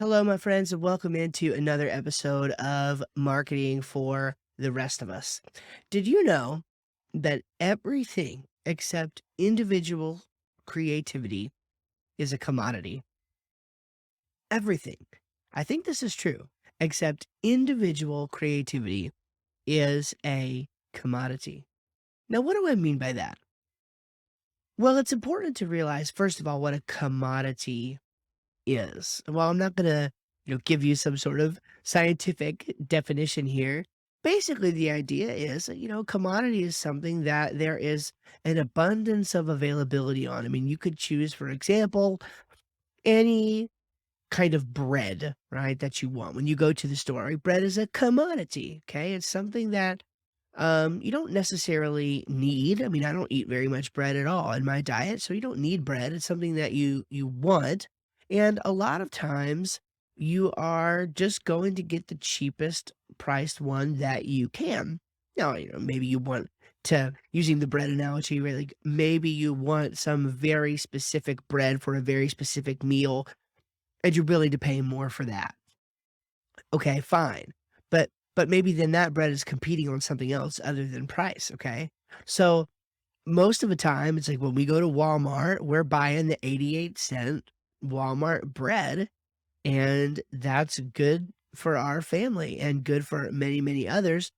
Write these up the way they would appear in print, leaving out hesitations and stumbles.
Hello, my friends, and welcome into another episode of Marketing for the Rest of Us. Did you know that everything except individual creativity is a commodity? Everything. I think this is true, except individual creativity is a commodity. Now, what do I mean by that? Well, it's important to realize, first of all, what a commodity is. Well, I'm not gonna, give you some sort of scientific definition here. Basically, the idea is that, commodity is something that there is an abundance of availability on. I mean, you could choose, for example, any kind of bread, right, that you want when you go to the store. Right? Bread is a commodity. Okay. It's something that you don't necessarily need. I mean, I don't eat very much bread at all in my diet, so you don't need bread. It's something that you want, and a lot of times you are just going to get the cheapest priced one that you can. Now, maybe you want to using the bread analogy, right? Like maybe you want some very specific bread for a very specific meal, and you're willing to pay more for that. Okay, fine. But maybe then that bread is competing on something else other than price, okay? So, most of the time, it's like when we go to Walmart, we're buying the 88-cent Walmart bread, and that's good for our family and good for many, many others.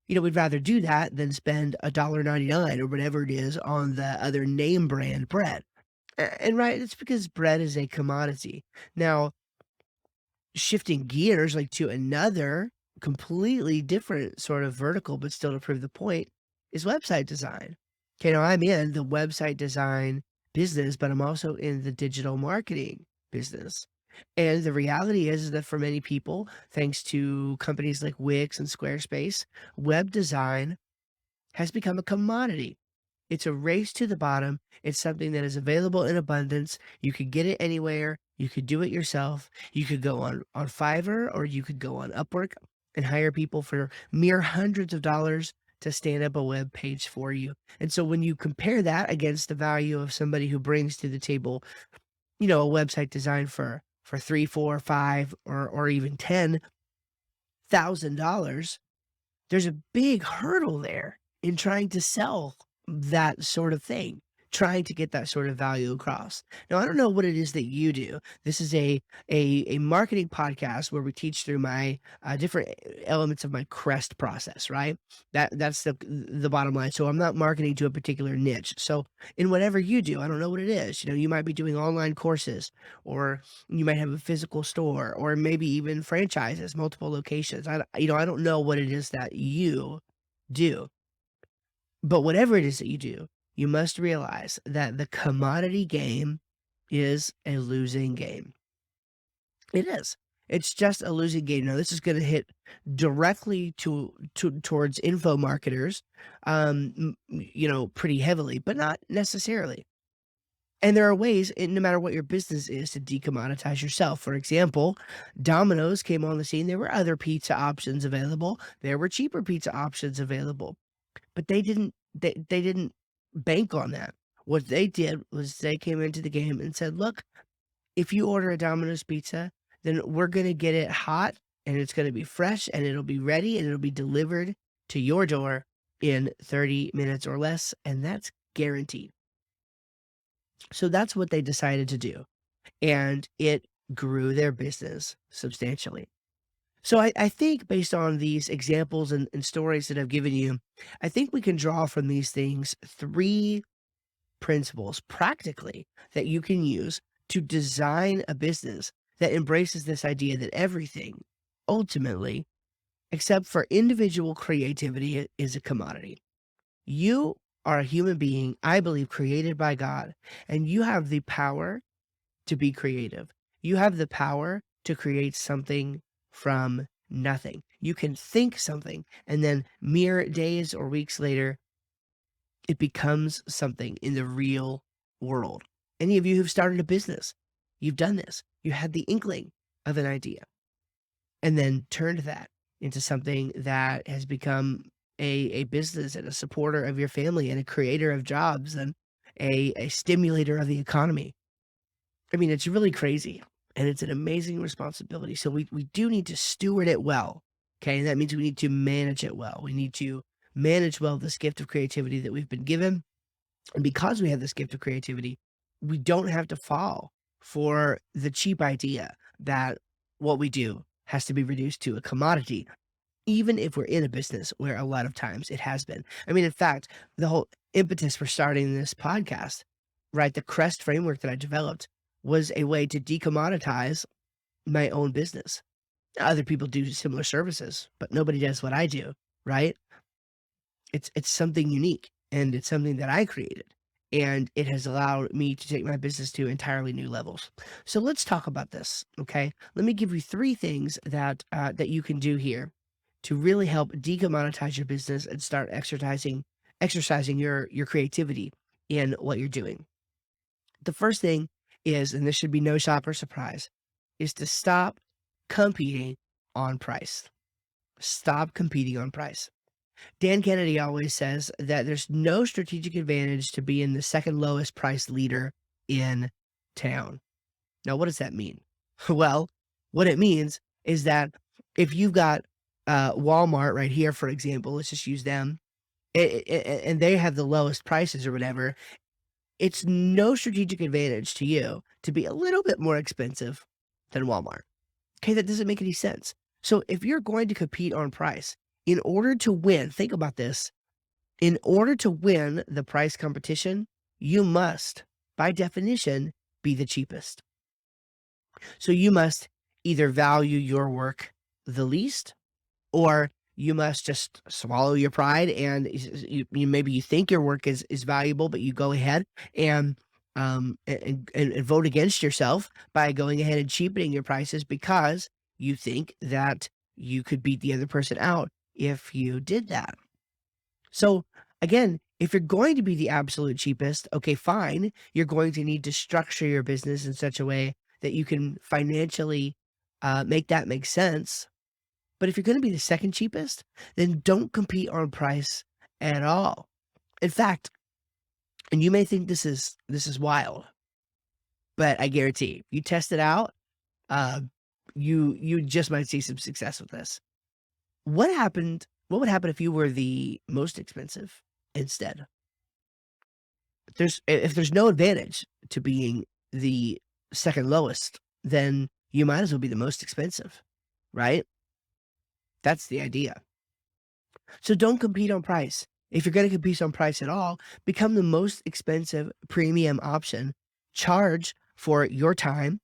We'd rather do that than spend $1.99 or whatever it is on the other name brand bread. And right, it's because bread is a commodity. Now shifting gears, like, to another completely different sort of vertical, but still to prove the point, is website design. Okay, now I'm in the website design business, but I'm also in the digital marketing business. And the reality is that for many people, thanks to companies like Wix and Squarespace, web design has become a commodity. It's a race to the bottom. It's something that is available in abundance. You could get it anywhere. You could do it yourself. You could go on Fiverr or you could go on Upwork and hire people for mere hundreds of dollars to stand up a web page for you. And so when you compare that against the value of somebody who brings to the table, a website design for three, four, five, or even $10,000, there's a big hurdle there in trying to sell that sort of thing, trying to get that sort of value across. Now, I don't know what it is that you do. This is a marketing podcast where we teach through my different elements of my crest process, right? That's the bottom line. So I'm not marketing to a particular niche. So in whatever you do, I don't know what it is. You might be doing online courses, or you might have a physical store, or maybe even franchises, multiple locations. I don't know what it is that you do, but whatever it is that you do, you must realize that the commodity game is a losing game. It is. It's just a losing game. Now, this is going to hit directly towards info marketers, pretty heavily, but not necessarily. And there are ways, no matter what your business is, to decommoditize yourself. For example, Domino's came on the scene. There were other pizza options available. There were cheaper pizza options available, but they didn't bank on that. What they did was they came into the game and said, "Look, if you order a Domino's pizza, then we're gonna get it hot, and it's gonna be fresh, and it'll be ready, and it'll be delivered to your door in 30 minutes or less, and that's guaranteed." So that's what they decided to do, and it grew their business substantially. So I think based on these examples and stories that I've given you, I think we can draw from these things 3 principles practically that you can use to design a business that embraces this idea that everything, ultimately, except for individual creativity, is a commodity. You are a human being, I believe, created by God, and you have the power to be creative. You have the power to create something from nothing. You can think something, and then mere days or weeks later, it becomes something in the real world. Any of you who've started a business, you've done this. You had the inkling of an idea and then turned that into something that has become a business and a supporter of your family and a creator of jobs and a stimulator of the economy. I mean, it's really crazy. and it's an amazing responsibility. So we do need to steward it well. Okay. And that means we need to manage it well. We need to manage well this gift of creativity that we've been given. And because we have this gift of creativity, we don't have to fall for the cheap idea that what we do has to be reduced to a commodity, even if we're in a business where a lot of times it has been. I mean, in fact, the whole impetus for starting this podcast, right? The CREST framework that I developed was a way to decommoditize my own business. Other people do similar services, but nobody does what I do, right? It's something unique, and it's something that I created, and it has allowed me to take my business to entirely new levels. So let's talk about this, okay? Let me give you 3 things that you can do here to really help decommoditize your business and start exercising your creativity in what you're doing. The first thing is, and this should be no shopper surprise, is to stop competing on price. Stop competing on price. Dan Kennedy always says that there's no strategic advantage to being the second lowest price leader in town. Now, what does that mean? Well, what it means is that if you've got Walmart right here, for example, let's just use them, and they have the lowest prices or whatever, it's no strategic advantage to you to be a little bit more expensive than Walmart. Okay, that doesn't make any sense. So if you're going to compete on price, in order to win, think about this. In order to win the price competition, you must, by definition, be the cheapest. So you must either value your work the least, or you must just swallow your pride and maybe you think your work is valuable, but you go ahead and and vote against yourself by going ahead and cheapening your prices because you think that you could beat the other person out if you did that. So again, if you're going to be the absolute cheapest, okay, fine. You're going to need to structure your business in such a way that you can financially make that make sense. But if you're going to be the second cheapest, then don't compete on price at all. In fact, and you may think this is wild, but I guarantee you test it out, uh, you just might see some success with this. What would happen if you were the most expensive instead? If there's no advantage to being the second lowest, then you might as well be the most expensive, right? That's the idea. So don't compete on price. If you're going to compete on price at all, become the most expensive premium option. Charge for your time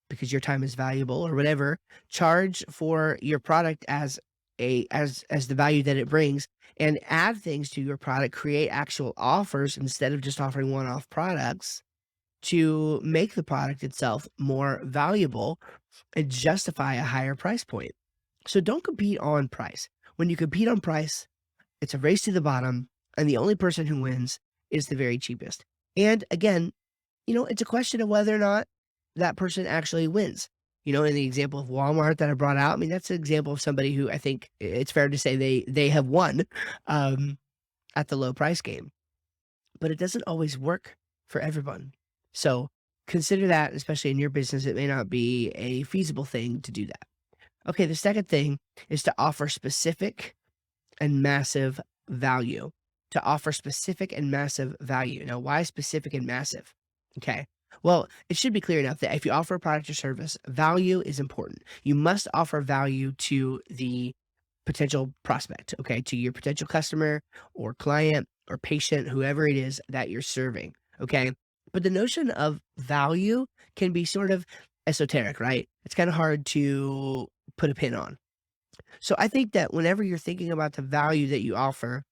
because your time is valuable or whatever. Charge for your product as the value that it brings, and add things to your product. Create actual offers instead of just offering one-off products to make the product itself more valuable and justify a higher price point. So don't compete on price. When you compete on price, it's a race to the bottom, and the only person who wins is the very cheapest. And again, it's a question of whether or not that person actually wins. In the example of Walmart that I brought out, I mean, that's an example of somebody who I think it's fair to say they have won um, at the low price game. But it doesn't always work for everyone. So consider that, especially in your business, it may not be a feasible thing to do that. Okay, the second thing is to offer specific and massive value. To offer specific and massive value. Now, why specific and massive? Okay. Well, it should be clear enough that if you offer a product or service, value is important. You must offer value to the potential prospect, okay, to your potential customer or client or patient, whoever it is that you're serving, okay? But the notion of value can be sort of esoteric, right? It's kind of hard to put a pin on. So I think that whenever you're thinking about the value that you offer,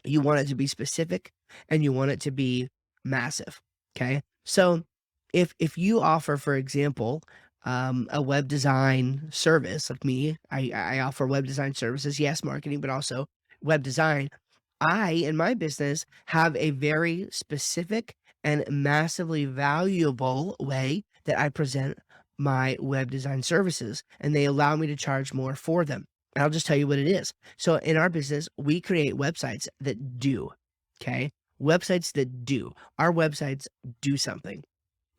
you want it to be specific and you want it to be massive. Okay. So if you offer, for example, a web design service like me, I offer web design services, yes, marketing, but also web design. I, in my business, have a very specific and massively valuable way that I present my web design services, and they allow me to charge more for them. And I'll just tell you what it is. So in our business, we create websites that do, okay? Websites that do. Our websites do something.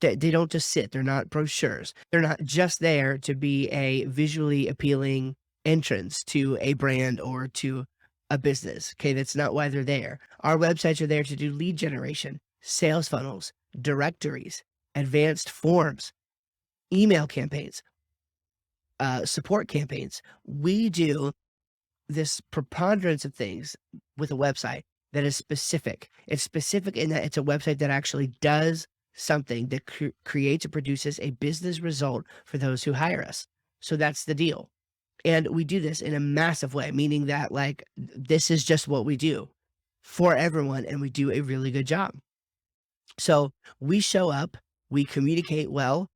They don't just sit. They're not brochures. They're not just there to be a visually appealing entrance to a brand or to a business. Okay, that's not why they're there. Our websites are there to do lead generation, sales funnels, directories, advanced forms, email campaigns, support campaigns. We do this preponderance of things with a website that is specific. It's specific in that it's a website that actually does something that creates or produces a business result for those who hire us. So that's the deal. And we do this in a massive way, meaning that like this is just what we do for everyone, and we do a really good job. So we show up, we communicate well,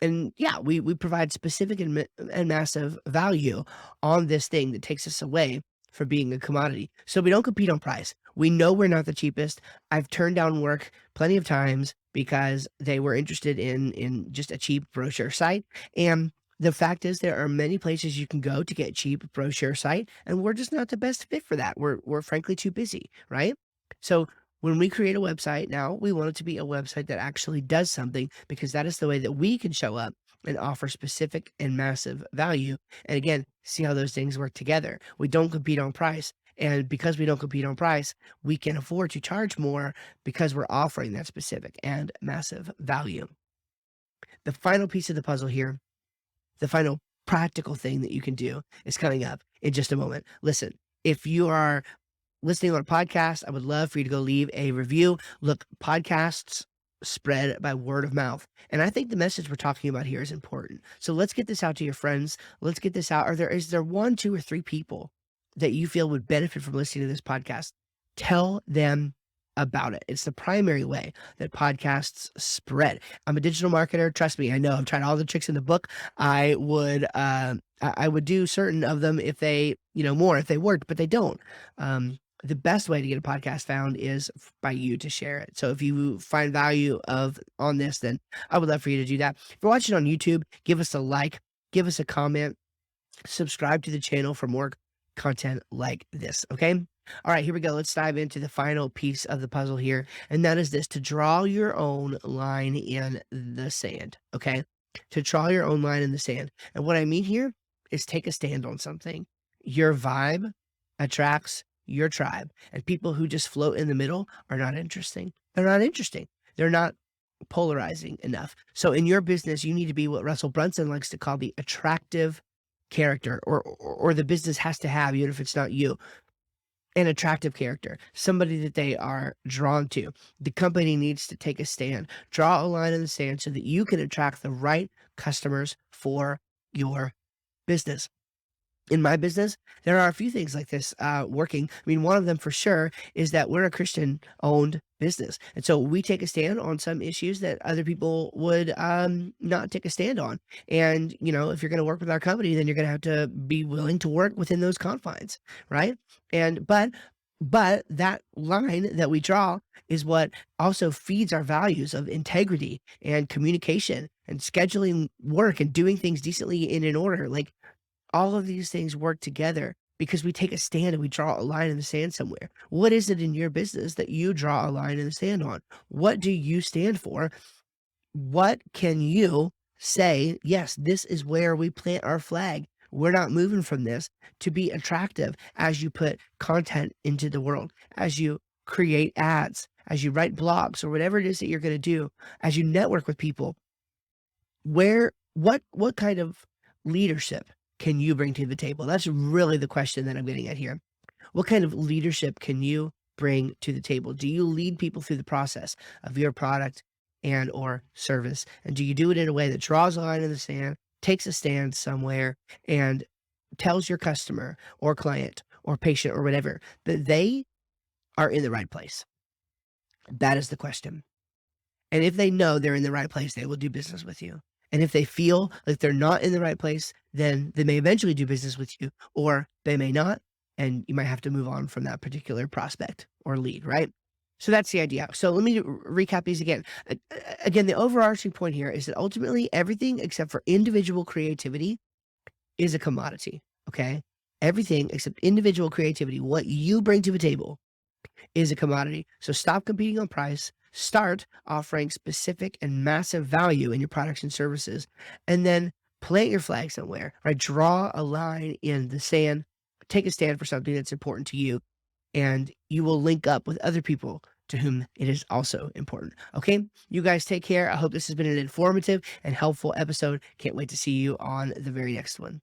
and yeah, we provide specific and massive value on this thing that takes us away from being a commodity. So we don't compete on price. We know we're not the cheapest. I've turned down work plenty of times because they were interested in just a cheap brochure site. And the fact is there are many places you can go to get cheap brochure site, and we're just not the best fit for that. We're frankly too busy, right? So when we create a website now, we want it to be a website that actually does something, because that is the way that we can show up and offer specific and massive value. And again, see how those things work together. We don't compete on price. And because we don't compete on price, we can afford to charge more because we're offering that specific and massive value. The final piece of the puzzle here, the final practical thing that you can do, is coming up in just a moment. Listen, if you are listening on a podcast, I would love for you to go leave a review. Look, podcasts spread by word of mouth. And I think the message we're talking about here is important. So let's get this out to your friends. Let's get this out. Is there one, two, or three people that you feel would benefit from listening to this podcast? Tell them about it. It's the primary way that podcasts spread. I'm a digital marketer. Trust me, I know. I've tried all the tricks in the book. I would do certain of them if they, more if they worked, but they don't. The best way to get a podcast found is by you to share it. So if you find value on this, then I would love for you to do that. If you're watching on YouTube, give us a like, give us a comment, subscribe to the channel for more content like this. Okay. All right, here we go. Let's dive into the final piece of the puzzle here. And that is this: to draw your own line in the sand. Okay. To draw your own line in the sand. And what I mean here is take a stand on something. Your vibe attracts your tribe, and people who just float in the middle are not interesting. They're not interesting. They're not polarizing enough. So in your business, you need to be what Russell Brunson likes to call the attractive character, or the business has to have, even if it's not you, an attractive character, somebody that they are drawn to. The company needs to take a stand, draw a line in the sand so that you can attract the right customers for your business. In my business, there are a few things like this working. I mean, one of them for sure is that we're a Christian-owned business. And so we take a stand on some issues that other people would not take a stand on. And, if you're going to work with our company, then you're going to have to be willing to work within those confines, right? But that line that we draw is what also feeds our values of integrity and communication and scheduling work and doing things decently and in order. Like, all of these things work together because we take a stand and we draw a line in the sand somewhere. What is it in your business that you draw a line in the sand on? What do you stand for? What can you say? Yes, this is where we plant our flag. We're not moving from this, to be attractive as you put content into the world, as you create ads, as you write blogs, or whatever it is that you're going to do, as you network with people. What kind of leadership can you bring to the table? That's really the question that I'm getting at here. What kind of leadership can you bring to the table? Do you lead people through the process of your product and or service? And do you do it in a way that draws a line in the sand, takes a stand somewhere, and tells your customer or client or patient or whatever that they are in the right place? That is the question. And if they know they're in the right place, they will do business with you. And if they feel like they're not in the right place, then they may eventually do business with you, or they may not, and you might have to move on from that particular prospect or lead, right? So that's the idea. So let me recap these again. Again, the overarching point here is that ultimately everything except for individual creativity is a commodity, okay? Everything except individual creativity, what you bring to the table, is a commodity. So stop competing on price, start offering specific and massive value in your products and services, and then plant your flag somewhere, right? Draw a line in the sand, take a stand for something that's important to you, and you will link up with other people to whom it is also important. Okay. You guys take care. I hope this has been an informative and helpful episode. Can't wait to see you on the very next one.